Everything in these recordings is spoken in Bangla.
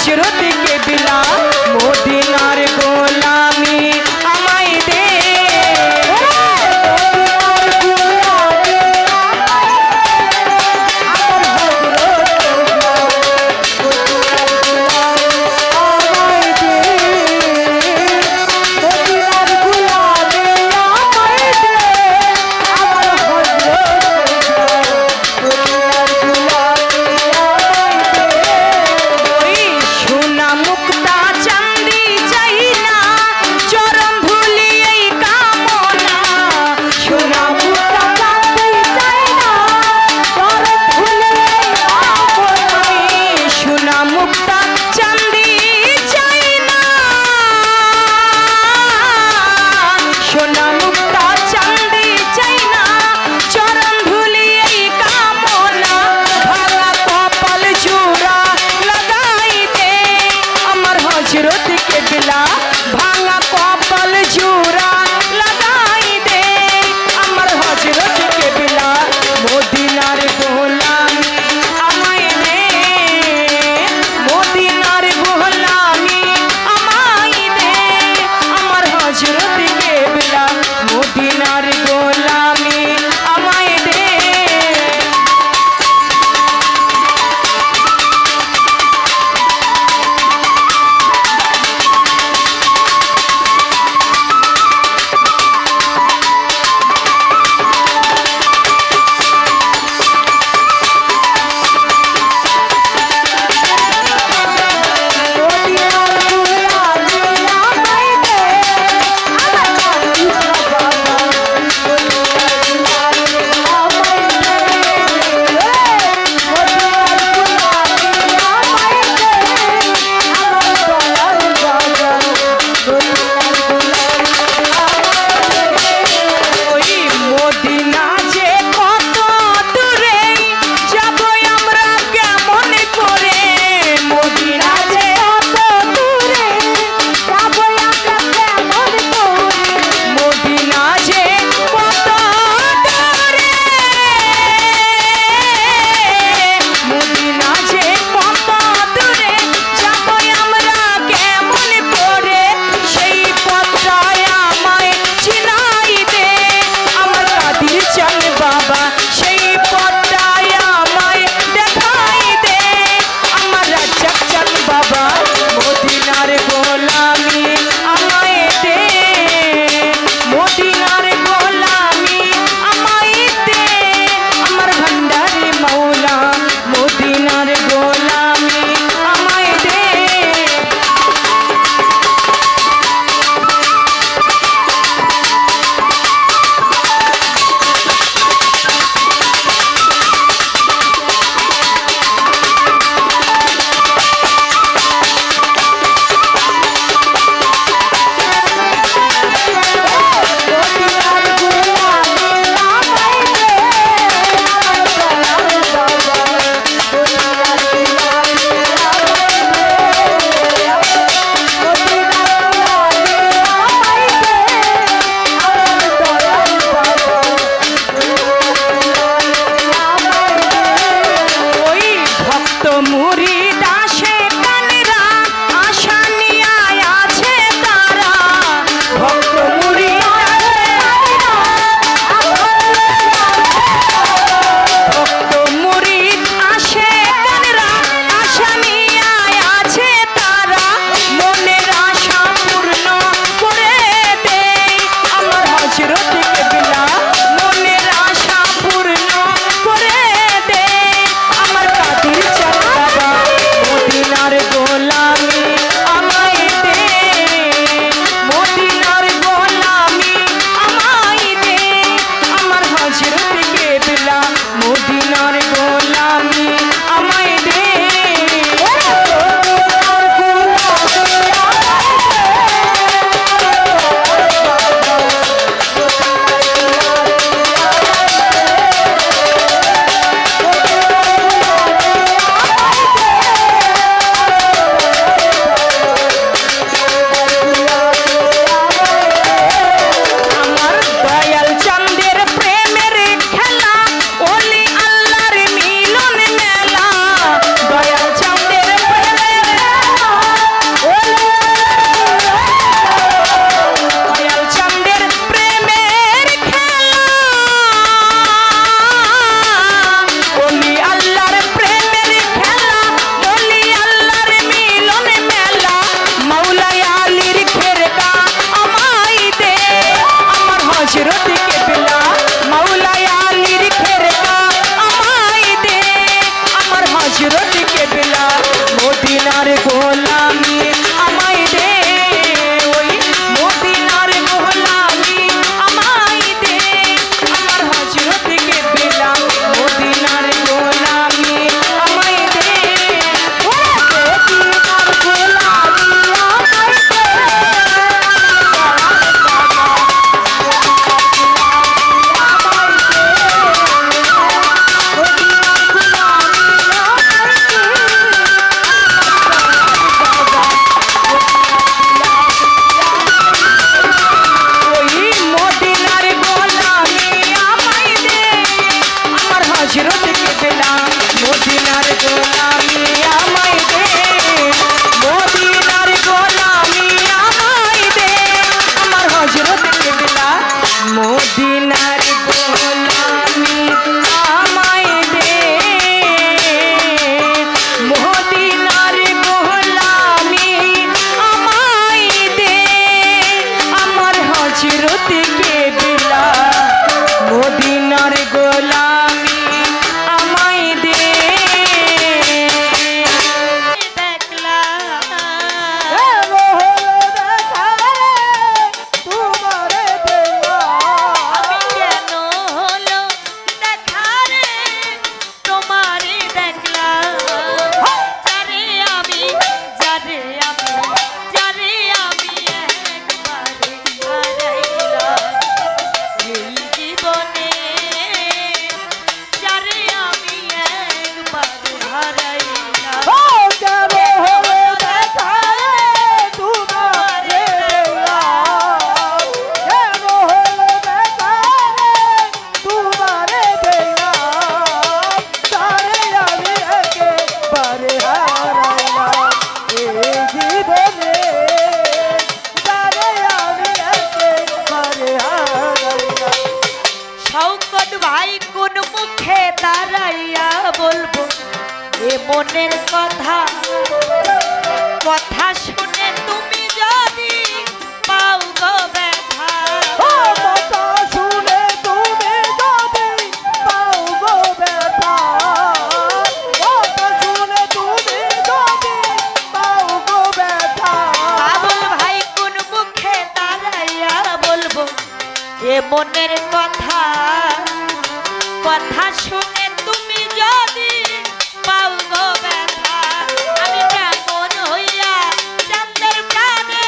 हजरत के बिला मोदिनार गोलामी আমায় দে মুখ মনের কথা কথা শুনে তুমি যদি পাও গো ব্যথা কথা শুনে তুমি যদি পাও গো ব্যথা কথা শুনে তুমি যদি পাও গো ব্যথা বাবুল ভাই কোন মুখে দাঁড়াইয়া বলবো এ মনের কথা কথা শুনে তুমি যদি পাও গো ব্যথা আমি কেমন হইয়া চাঁদের প্রাণে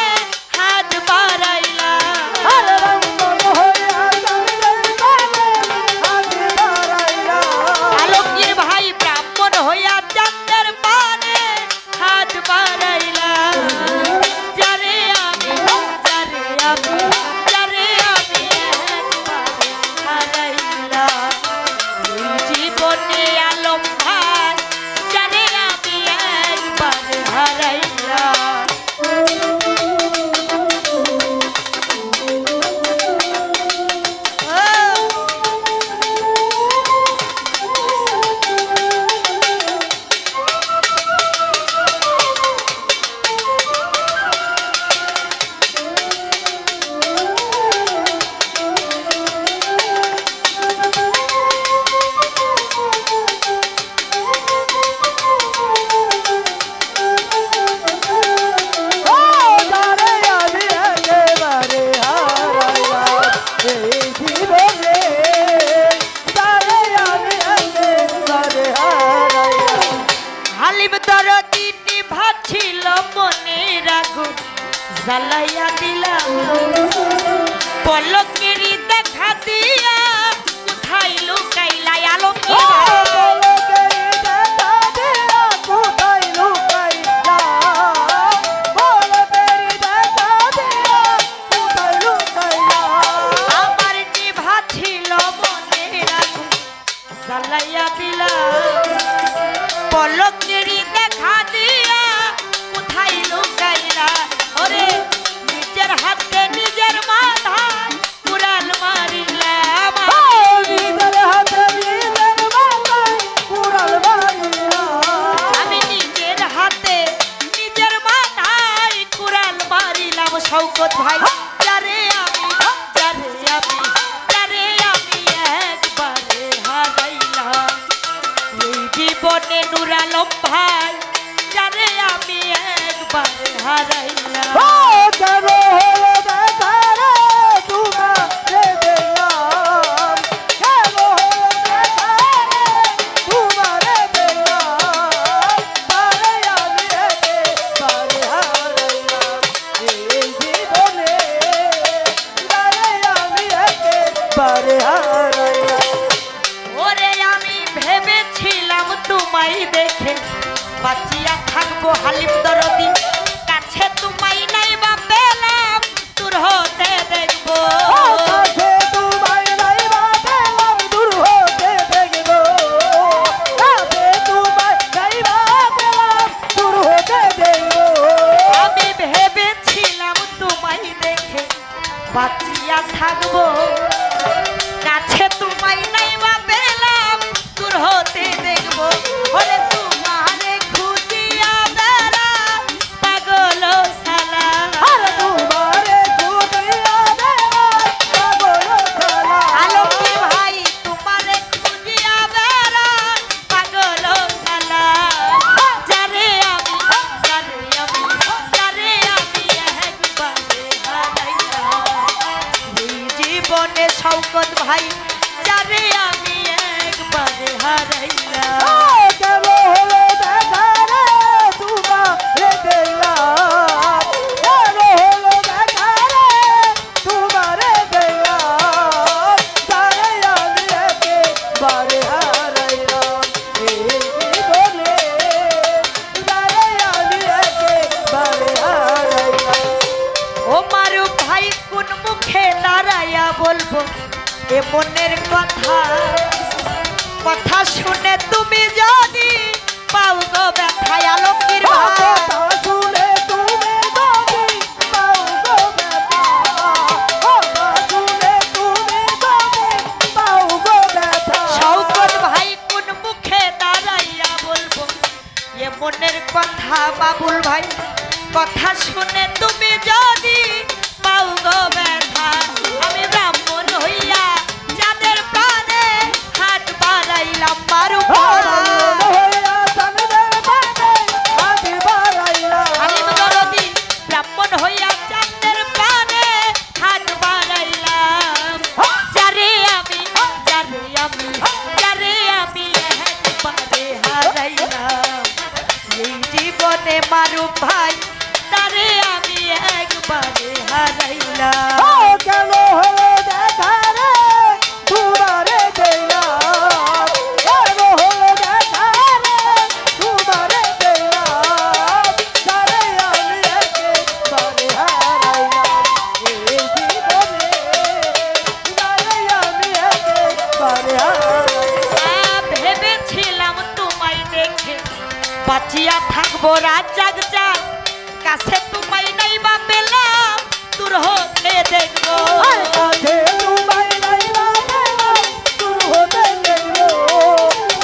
হাত বাড়াইলাম আরে রঙ্গন হইয়া চাঁদের প্রাণে হাত বাড়াইলাম আলমগীর ভাই ব্রাহ্মণ হইয়া চাঁদের পানে হাত বাড়াইলাম যারে আমি একবারে হারাইলাম এই জীবনে আলম ভাই যারে আমি একবারে হারাইলাম যারে আমি একেবারে হারাইলাম এই জীবনে যারে আমি একেবারে হারাইলাম হালিম দরদি নিভাছিল মনে রাখো জ্বালাইয়া দিলাম পলকেরই দেখা দিয়া কোথায় লুকাইলা আলমগীর কোথায় লুকাইলা বলো তেরি দেখা দিয়া কোথায় লুকাইলা আমার নিভাছিল মনে রাখো জ্বালাইয়া দিলাম পলকেরই দেখা দিয়া কোথায় লুকাইলা ওরে নিজের হাতে নিজের মাথায় কুড়াল মারিলাম নিজের হাতে নিজের মাথায় কুড়াল মারিলাম আমি নিজের হাতে নিজের মাথায় কুড়াল মারিলাম শওকত ভাই যারে আমি একবারে হারাইলাম এই জীবনে নূর আলম ভাই যারে আমি একবারে হারাইলাম কেন হলো দেখা রে তোমারে দেখলাম কেন হলো দেখা রে তোমারে দেখলাম তারে আমি একেবারে হারাইলাম এই জীবনে তারে আমি একেবারে হারাইলাম ওরে আমি ভেবেছিলাম তোমায় দেখে বাঁচিয়া থাকবো হালিম দরদি কাছে তোমায় নাই বা পেলাম দূর হতে দেখবো কাছে তোমায় নাই বা পেলাম দূর হতে দেখবো কাছে তোমায় নাই বা পেলাম দূর হতে দেখবো আমি ভেবেছিলাম তোমায় দেখে বাঁচিয়া থাকবো কাছে তোমায় নাই বা পেলাম দূর হতে দেখবো ওরে তোমারে খুঁজিয়া বেড়া পাগল সালা আর তোমারে খুঁজিয়া বেড়াই পাগল সালা আলমগীর ভাই তোমারে খুঁজিয়া বেড়া পাগল সালা যারে আমি একবারে হারাইলাম এই জীবনে শওকত ভাই যারে আমি একবারে হারাইলাম কেন হলো দেখা রে তোমারে দেখলাম কেন হলো দেখা রে তোমারে দেখলাম তারে আমি একেবারে হারাইলাম এই জীবনে তারে আমি একেবারে হারাইলাম ও মারু ভাই কোন মুখে দাঁড়াইয়া বলবো এ মনের কথা কথা শুনে তুমি যদি পাও গো ব্যথায় আলমগীর ভাই কথা শুনে তুমি যদি পাও গো ব্যথা কথা শুনে তুমি যদি পাও গো ব্যথা শওকত ভাই কোন মুখে দাঁড়াইয়া বলবো বাবুল ভাই কথা শুনে তুমি যদি পাও গো ব্যথা আমি ব্রাহ্মণ হইয়া যাদের প্রাণে হাত বাড়াইলাম মারু আলিম দরদি ব্রাহ্মণ হইয়া যাদের প্রাণে হাত বাড়াইলাম যারে আমি একবারে হারাইলাম এই জীবনে মারু ভাই তারে আমি একবারে হারাইলাম কেন হলো দেখা রে তোমারে দিলাম কেন হলো দেখা রে তোমারে দিলাম তারে আমি একেবারে হারাইলাম এই জীবনে তারে আমি একেবারে হারাইলাম ভেবেছিলাম তোমায় দেখে বাঁচিয়া থাকবো রাত জাগ জাগ কাছে তোমায় নাই বা পেলাম দূর হতে দেখবো কাছে তোমায় নাই বা পেলাম দূর হতে দেখবো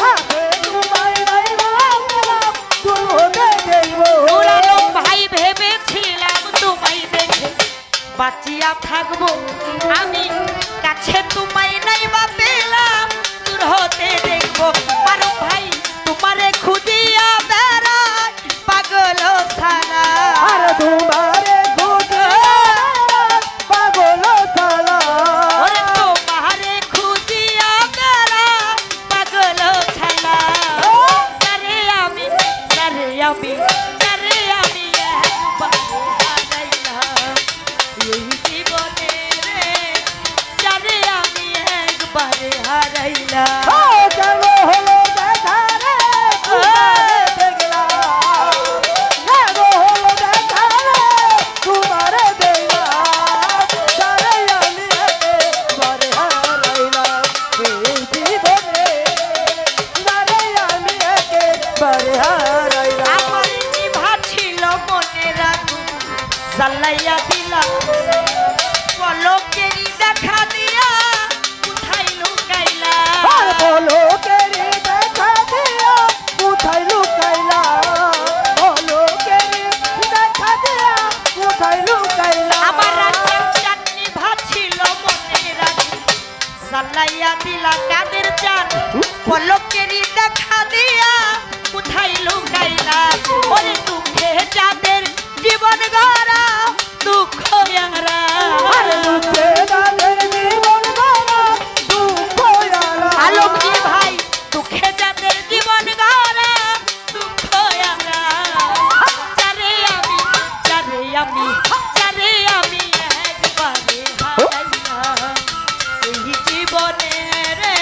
কাছে তোমায় নাই বা পেলাম দূর হতে দেখবো নুরানো ভাই ভেবেছিলাম তোমায় দেখে বাঁচিয়া থাকবো আমি কাছে তোমায় নাই বা পেলাম দূর হতে দেখবো পারো ভাই তোমারে খুদিয়া বেড়ায় পাগল ছাড়া আর তোমারে পাগল থালা ওরে তোমারে খুদিয়া বেড়ায় পাগল ছাড়া সারে আমি একবার হারাইলাম এই জীবনে রে যারে আমি একবারে হারাইলাম কেন হলো দেখা রে তোমারে দেখলাম কেন হলো দেখা রে তোমারে দেখলাম তারে আমি একেবারে হারাইলাম এই জীবনে তারে আমি একেবারে হারাইলাম আমার নিভা ছিল মনের আগুন জ্বালাইয়া দিলাম পলকেরই দেখা দিয়া কোথায় লুকাইলা আর বলো কেরি দেখা দিয়া কোথায় লুকাইলা বলো কেরি দেখা দিয়া কোথায় লুকাইলা আমার রাজ্যের নিভা ছিল মনের আগুন জ্বালাইয়া দিলা কাদের চান পলকেরই দেখা দিয়া কোথায় লুকাইলা ওরে দুঃখে যাদের জীবন গড়া দুঃখ ইয়ারা আর দুঃখে তাদের জীবন গড়া দুঃখ ইয়ারা আলমজি ভাই দুঃখে যাদের জীবন গড়া দুঃখ ইয়ারা যারে আমি একবারে হারাইলাম এই জীবনে রে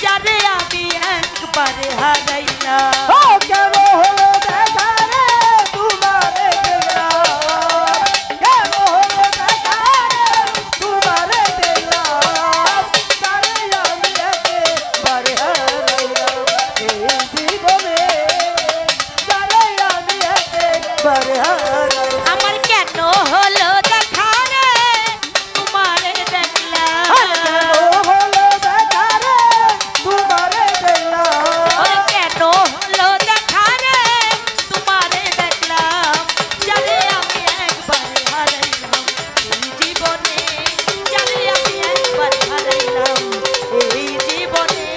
যারে আমি একবারে হারাইলাম কেন হলো দেখা রে তোমারে দেখলাম কেন হলো দেখা রে তোমারে দেখলাম তারে আমি একেবারে হারাইলাম এই জীবনে তারে আমি একেবারে হারাইলাম আমার কেন হলো দেখা রে তোমারে দেখলাম হলো দেখা রে তোমারে দেখলাম ওরে কেন হলো দেখা রে তোমারে দেখলাম যারে আমি একবারে হারাইলাম এই জীবনে যারে আমি একবারে হারাইলাম এই জীবনে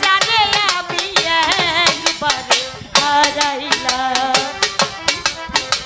যারে আমি একবারে হারাইলাম